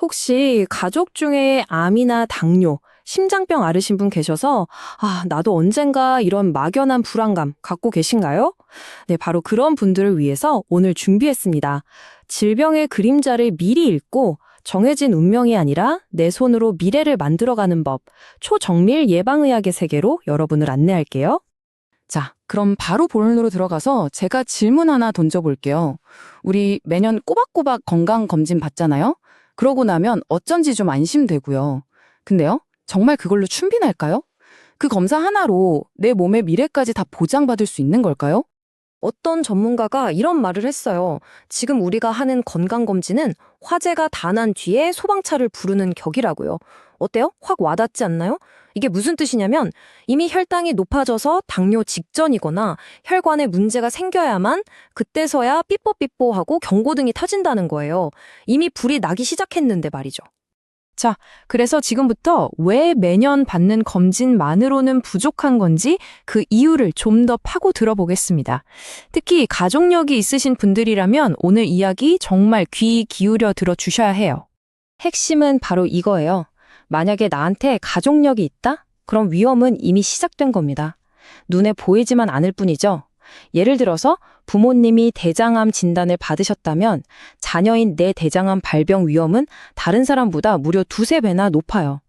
혹시 가족 중에 암이나 당뇨, 심장병 앓으신 분 계셔서 나도 언젠가 이런 막연한 불안감 갖고 계신가요? 네, 바로 그런 분들을 위해서 오늘 준비했습니다. 질병의 그림자를 미리 읽고 정해진 운명이 아니라 내 손으로 미래를 만들어가는 법, 초정밀 예방의학의 세계로 여러분을 안내할게요. 자, 그럼 바로 본론으로 들어가서 제가 질문 하나 던져볼게요. 우리 매년 꼬박꼬박 건강검진 받잖아요? 그러고 나면 어쩐지 좀 안심되고요. 근데요, 정말 그걸로 충분할까요? 그 검사 하나로 내 몸의 미래까지 다 보장받을 수 있는 걸까요? 어떤 전문가가 이런 말을 했어요. 지금 우리가 하는 건강검진은 화재가 다 난 뒤에 소방차를 부르는 격이라고요. 어때요? 확 와닿지 않나요? 이게 무슨 뜻이냐면 이미 혈당이 높아져서 당뇨 직전이거나 혈관에 문제가 생겨야만 그때서야 삐뽀삐뽀하고 경고등이 터진다는 거예요. 이미 불이 나기 시작했는데 말이죠. 자, 그래서 지금부터 왜 매년 받는 검진만으로는 부족한 건지 그 이유를 좀 더 파고 들어보겠습니다. 특히 가족력이 있으신 분들이라면 오늘 이야기 정말 귀 기울여 들어주셔야 해요. 핵심은 바로 이거예요. 만약에 나한테 가족력이 있다? 그럼 위험은 이미 시작된 겁니다. 눈에 보이지만 않을 뿐이죠. 예를 들어서 부모님이 대장암 진단을 받으셨다면 자녀인 내 대장암 발병 위험은 다른 사람보다 무려 두세 배나 높아요.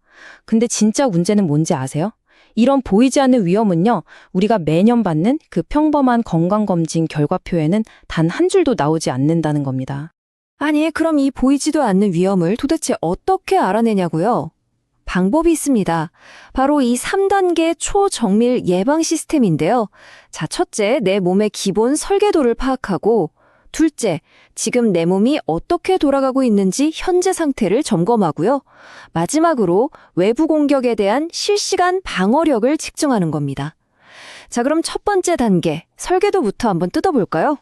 근데 진짜 문제는 뭔지 아세요? 이런 보이지 않는 위험은요, 우리가 매년 받는 그 평범한 건강검진 결과표에는 단 한 줄도 나오지 않는다는 겁니다. 아니, 그럼 이 보이지도 않는 위험을 도대체 어떻게 알아내냐고요? 방법이 있습니다. 바로 이 3단계 초정밀 예방 시스템인데요. 자, 첫째, 내 몸의 기본 설계도를 파악하고, 둘째, 지금 내 몸이 어떻게 돌아가고 있는지 현재 상태를 점검하고요. 마지막으로 외부 공격에 대한 실시간 방어력을 측정하는 겁니다. 자, 그럼 첫 번째 단계, 설계도부터 한번 뜯어볼까요?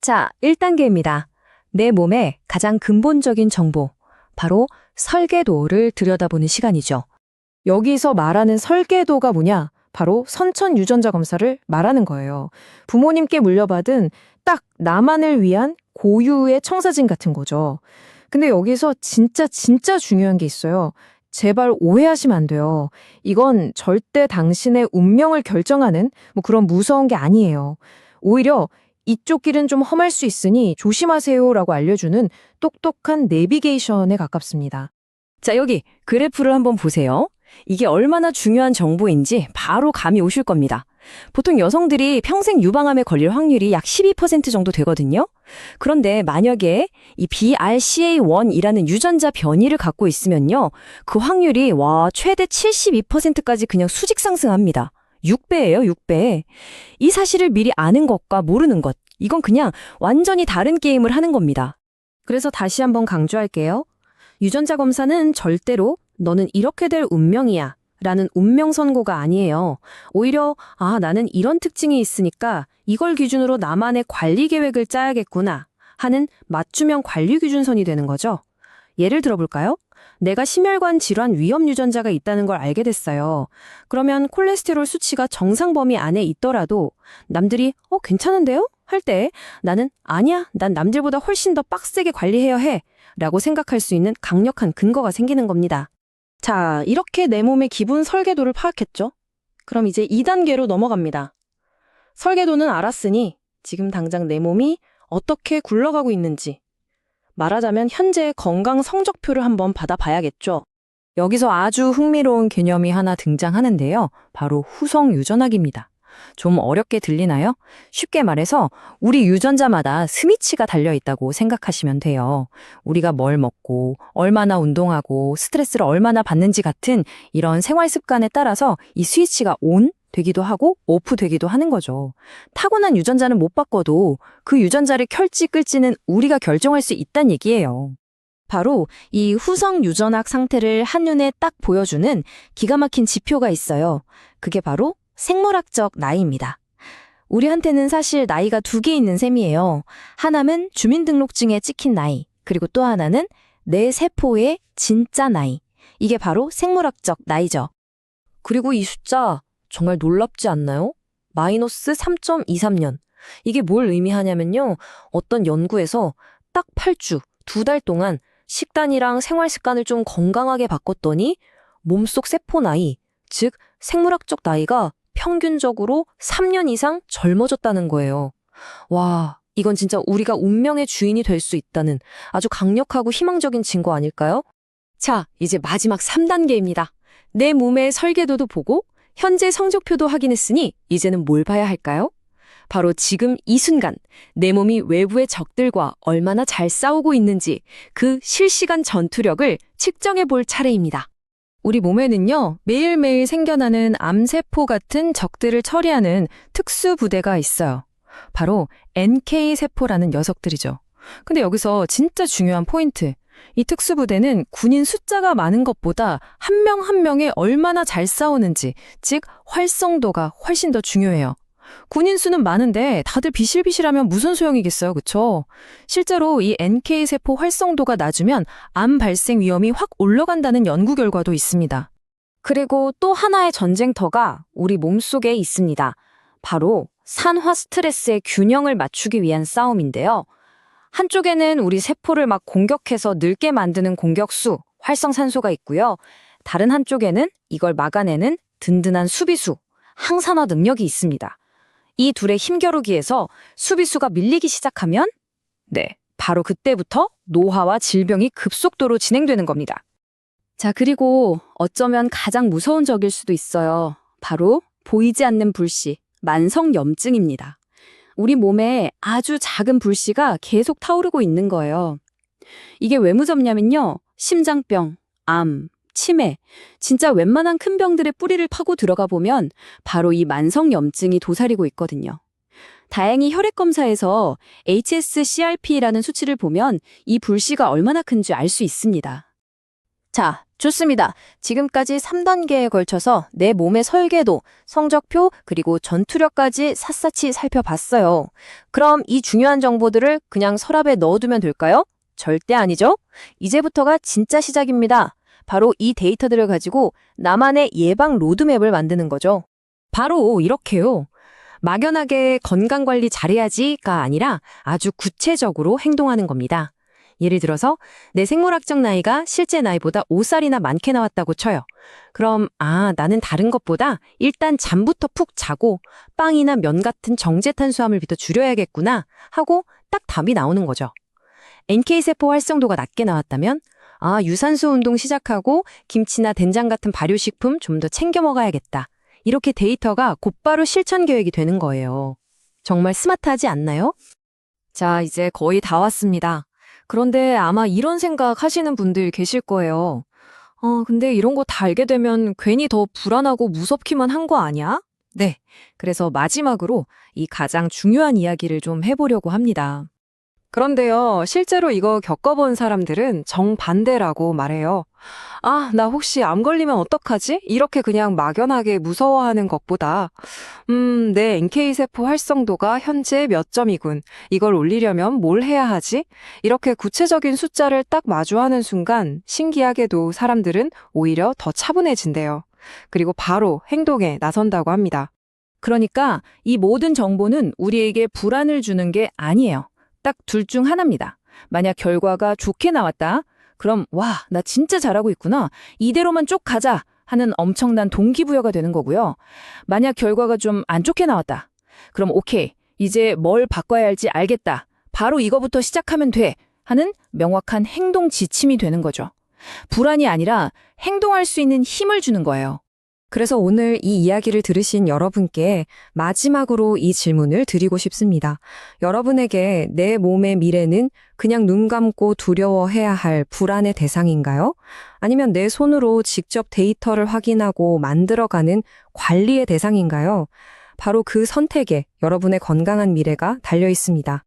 자, 1단계입니다. 내 몸의 가장 근본적인 정보, 바로 설계도를 들여다보는 시간이죠. 여기서 말하는 설계도가 뭐냐? 바로 선천 유전자 검사를 말하는 거예요. 부모님께 물려받은 딱 나만을 위한 고유의 청사진 같은 거죠. 근데 여기서 진짜 중요한 게 있어요. 제발 오해하시면 안 돼요. 이건 절대 당신의 운명을 결정하는 그런 무서운 게 아니에요. 오히려 이쪽 길은 좀 험할 수 있으니 조심하세요라고 알려주는 똑똑한 내비게이션에 가깝습니다. 자, 여기 그래프를 한번 보세요. 이게 얼마나 중요한 정보인지 바로 감이 오실 겁니다. 보통 여성들이 평생 유방암에 걸릴 확률이 약 12% 정도 되거든요. 그런데 만약에 이 BRCA1이라는 유전자 변이를 갖고 있으면요, 그 확률이 최대 72%까지 그냥 수직 상승합니다. 6배예요, 6배. 이 사실을 미리 아는 것과 모르는 것, 이건 그냥 완전히 다른 게임을 하는 겁니다. 그래서 다시 한번 강조할게요. 유전자 검사는 절대로 너는 이렇게 될 운명이야 라는 운명 선고가 아니에요. 오히려 나는 이런 특징이 있으니까 이걸 기준으로 나만의 관리 계획을 짜야겠구나 하는 맞춤형 관리 기준선이 되는 거죠. 예를 들어볼까요? 내가 심혈관 질환 위험 유전자가 있다는 걸 알게 됐어요. 그러면 콜레스테롤 수치가 정상 범위 안에 있더라도 남들이 괜찮은데요? 할 때 나는 아니야, 난 남들보다 훨씬 더 빡세게 관리해야 해 라고 생각할 수 있는 강력한 근거가 생기는 겁니다. 자, 이렇게 내 몸의 기본 설계도를 파악했죠? 그럼 이제 2단계로 넘어갑니다. 설계도는 알았으니 지금 당장 내 몸이 어떻게 굴러가고 있는지, 말하자면 현재의 건강 성적표를 한번 받아봐야겠죠. 여기서 아주 흥미로운 개념이 하나 등장하는데요. 바로 후성 유전학입니다. 좀 어렵게 들리나요? 쉽게 말해서 우리 유전자마다 스위치가 달려있다고 생각하시면 돼요. 우리가 뭘 먹고 얼마나 운동하고 스트레스를 얼마나 받는지 같은 이런 생활 습관에 따라서 이 스위치가 온 되기도 하고 오프 되기도 하는 거죠. 타고난 유전자는 못 바꿔도 그 유전자를 켤지 끌지는 우리가 결정할 수 있다는 얘기예요. 바로 이 후성 유전학 상태를 한눈에 딱 보여주는 기가 막힌 지표가 있어요. 그게 바로 생물학적 나이입니다. 우리한테는 사실 나이가 두 개 있는 셈이에요. 하나는 주민등록증에 찍힌 나이, 그리고 또 하나는 내 세포의 진짜 나이. 이게 바로 생물학적 나이죠. 그리고 이 숫자 정말 놀랍지 않나요? 마이너스 3.23년. 이게 뭘 의미하냐면요. 어떤 연구에서 딱 8주, 2달 동안 식단이랑 생활 습관을 좀 건강하게 바꿨더니 몸속 세포 나이, 즉 생물학적 나이가 평균적으로 3년 이상 젊어졌다는 거예요. 와, 이건 진짜 우리가 운명의 주인이 될 수 있다는 아주 강력하고 희망적인 증거 아닐까요? 자, 이제 마지막 3단계입니다. 내 몸의 설계도도 보고 현재 성적표도 확인했으니 이제는 뭘 봐야 할까요? 바로 지금 이 순간 내 몸이 외부의 적들과 얼마나 잘 싸우고 있는지 그 실시간 전투력을 측정해 볼 차례입니다. 우리 몸에는요, 매일매일 생겨나는 암세포 같은 적들을 처리하는 특수부대가 있어요. 바로 NK세포라는 녀석들이죠. 근데 여기서 진짜 중요한 포인트. 이 특수부대는 군인 숫자가 많은 것보다 한 명 한 명이 얼마나 잘 싸우는지, 즉 활성도가 훨씬 더 중요해요. 군인 수는 많은데 다들 비실비실하면 무슨 소용이겠어요, 그쵸? 실제로 이 NK세포 활성도가 낮으면 암 발생 위험이 확 올라간다는 연구 결과도 있습니다. 그리고 또 하나의 전쟁터가 우리 몸속에 있습니다. 바로 산화 스트레스의 균형을 맞추기 위한 싸움인데요. 한쪽에는 우리 세포를 막 공격해서 늙게 만드는 공격수, 활성산소가 있고요. 다른 한쪽에는 이걸 막아내는 든든한 수비수, 항산화 능력이 있습니다. 이 둘의 힘겨루기에서 수비수가 밀리기 시작하면 바로 그때부터 노화와 질병이 급속도로 진행되는 겁니다. 자, 그리고 어쩌면 가장 무서운 적일 수도 있어요. 바로 보이지 않는 불씨, 만성염증입니다. 우리 몸에 아주 작은 불씨가 계속 타오르고 있는 거예요. 이게 왜 무섭냐면요. 심장병, 암, 치매, 진짜 웬만한 큰 병들의 뿌리를 파고 들어가 보면 바로 이 만성염증이 도사리고 있거든요. 다행히 혈액검사에서 HSCRP라는 수치를 보면 이 불씨가 얼마나 큰지 알 수 있습니다. 자, 좋습니다. 지금까지 3단계에 걸쳐서 내 몸의 설계도, 성적표, 그리고 전투력까지 샅샅이 살펴봤어요. 그럼 이 중요한 정보들을 그냥 서랍에 넣어두면 될까요? 절대 아니죠? 이제부터가 진짜 시작입니다. 바로 이 데이터들을 가지고 나만의 예방 로드맵을 만드는 거죠. 바로 이렇게요. 막연하게 건강관리 잘해야지가 아니라 아주 구체적으로 행동하는 겁니다. 예를 들어서 내 생물학적 나이가 실제 나이보다 5살이나 많게 나왔다고 쳐요. 그럼 나는 다른 것보다 일단 잠부터 푹 자고 빵이나 면 같은 정제탄수화물부터 줄여야겠구나 하고 딱 답이 나오는 거죠. NK세포 활성도가 낮게 나왔다면 유산소 운동 시작하고 김치나 된장 같은 발효식품 좀 더 챙겨 먹어야겠다. 이렇게 데이터가 곧바로 실천 계획이 되는 거예요. 정말 스마트하지 않나요? 자, 이제 거의 다 왔습니다. 그런데 아마 이런 생각 하시는 분들 계실 거예요. 근데 이런 거 다 알게 되면 괜히 더 불안하고 무섭기만 한 거 아니야? 네, 그래서 마지막으로 이 가장 중요한 이야기를 좀 해보려고 합니다. 그런데요, 실제로 이거 겪어본 사람들은 정반대라고 말해요. 나 혹시 암 걸리면 어떡하지? 이렇게 그냥 막연하게 무서워하는 것보다 내 NK세포 활성도가 현재 몇 점이군. 이걸 올리려면 뭘 해야 하지? 이렇게 구체적인 숫자를 딱 마주하는 순간 신기하게도 사람들은 오히려 더 차분해진대요. 그리고 바로 행동에 나선다고 합니다. 그러니까 이 모든 정보는 우리에게 불안을 주는 게 아니에요. 딱 둘 중 하나입니다. 만약 결과가 좋게 나왔다. 그럼 나 진짜 잘하고 있구나. 이대로만 쭉 가자 하는 엄청난 동기부여가 되는 거고요. 만약 결과가 좀 안 좋게 나왔다. 그럼 오케이. 이제 뭘 바꿔야 할지 알겠다. 바로 이거부터 시작하면 돼 하는 명확한 행동 지침이 되는 거죠. 불안이 아니라 행동할 수 있는 힘을 주는 거예요. 그래서 오늘 이 이야기를 들으신 여러분께 마지막으로 이 질문을 드리고 싶습니다. 여러분에게 내 몸의 미래는 그냥 눈 감고 두려워해야 할 불안의 대상인가요? 아니면 내 손으로 직접 데이터를 확인하고 만들어가는 관리의 대상인가요? 바로 그 선택에 여러분의 건강한 미래가 달려 있습니다.